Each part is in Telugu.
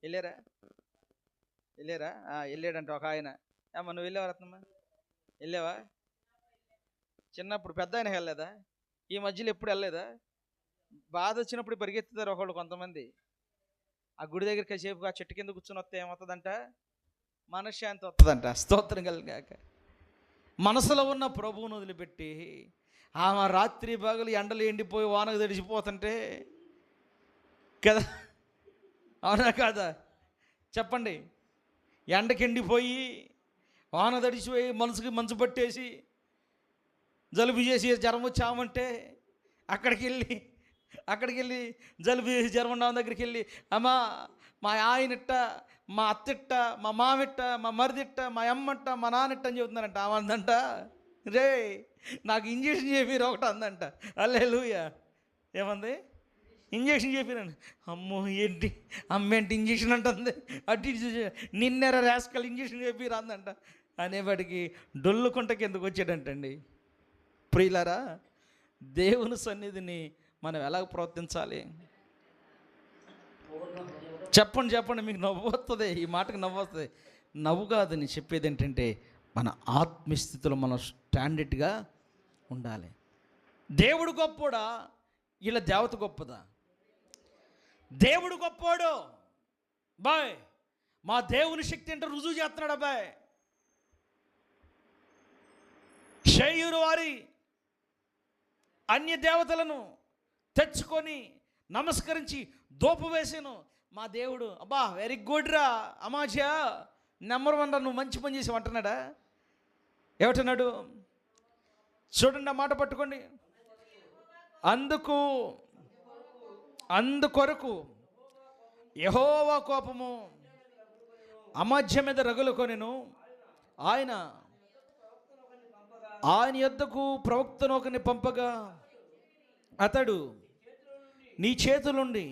వెళ్ళారా? వెళ్ళాడంట ఒక ఆయన. అమ్మ నువ్వు వెళ్ళావా రత్నమ్మ? వెళ్ళావా? చిన్నప్పుడు. పెద్ద ఆయన వెళ్ళలేదా? ఈ మధ్యలో ఎప్పుడు వెళ్ళలేదా? బాధ వచ్చినప్పుడు పరిగెత్తుతారు ఒకళ్ళు కొంతమంది. ఆ గుడి దగ్గరికి కాసేపు ఆ చెట్టు కింద కూర్చొని వస్తే ఏమవుతుందంట? మనశ్శాంతి వస్తుందంట. స్తోత్రం కలిగాక. మనసులో ఉన్న ప్రభువును వదిలిపెట్టి ఆమె రాత్రి పగలు ఎండలు ఎండిపోయి వానకు తడిసిపోతుంటే కదా, అవునా కాదా? చెప్పండి. ఎండకి ఎండిపోయి వాన తడిసిపోయి మనసుకి మంచు పట్టేసి జలుబు చేసి జ్వరం వచ్చామంటే అక్కడికి వెళ్ళి జలుబు చేసి జ్వరం ఉన్న దగ్గరికి వెళ్ళి, అమ్మా మా ఆయనిట్ట, మా అత్తిట్ట, మా మామిట్ట, మా మరిదిట్ట, మా అమ్మట్ట, మా నాన్నట్ట అని చెబుతున్నారంట. ఆమందంట, రే నాకు ఇంజక్షన్ చెప్పిరు ఒకటి అందంట. హల్లెలూయా. ఏమంది? ఇంజక్షన్ చెప్పిరండి. అమ్మో ఏంటి అమ్మేంటి ఇంజక్షన్ అంటుంది, అటు నిన్నెర రాసుకల్ ఇంజక్షన్ చెప్పిరు అందంట. అనేవాడికి డొల్లుకుంట కిందకు వచ్చాడంటండి. ప్రియులారా, దేవుని సన్నిధిని మనం ఎలా ప్రవర్తించాలి? చెప్పండి. మీకు నవ్వు వస్తుంది, ఈ మాటకు నవ్వు వస్తుంది. నవ్వు కాదు, నేను చెప్పేది ఏంటంటే మన ఆత్మస్థితిలో మనం స్టాండర్డ్గా ఉండాలి. దేవుడు గొప్పోడా, ఇలా దేవత గొప్పదా? దేవుడు గొప్పోడు బాయ్. మా దేవుని శక్తి అంటే రుజువు చేస్తున్నాడు అబ్బాయి. షేయూరు వారి అన్య దేవతలను తెచ్చుకొని నమస్కరించి దోపు వేసాను. మా దేవుడు అబ్బా వెరీ గుడ్ రా అమాజ్యా, నెంబర్ 1 రా, నువ్వు మంచి పని చేసావు అంటున్నాడా? ఏమంటున్నాడు చూడండి, ఆ మాట పట్టుకోండి. అందుకొరకు యెహోవా కోపము అమాజ్య మీద రగులుకొనెను. ఆయన యొద్దకు ప్రవక్తను ఒకరిని పంపగా అతడు నీ చేతులుండి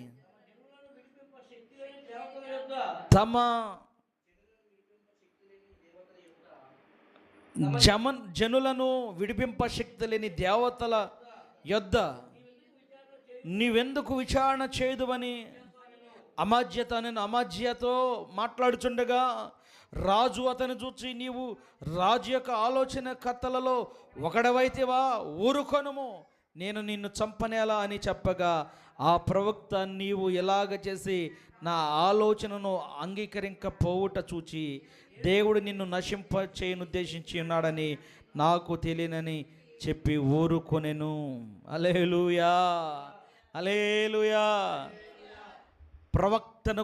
తమ జనులను విడిపింప శక్తి లేని దేవతల యొద్ద నీవెందుకు విచారణ చేయుదువని అమాజ్యతో మాట్లాడుచుండగా రాజు అతను చూచి, నీవు రాజు యొక్క ఆలోచన కర్తలలో ఒకడవైతేవా, ఊరుకొనుము, నేను నిన్ను చంపనేలా అని చెప్పగా ఆ ప్రవక్త, నీవు ఎలాగ చేసి నా ఆలోచనను అంగీకరింకపోవుట చూచి దేవుడు నిన్ను నశింప చేయనుద్దేశించి ఉన్నాడని నాకు తెలియనని చెప్పి ఊరుకొనెను. హల్లెలూయా. ప్రవక్త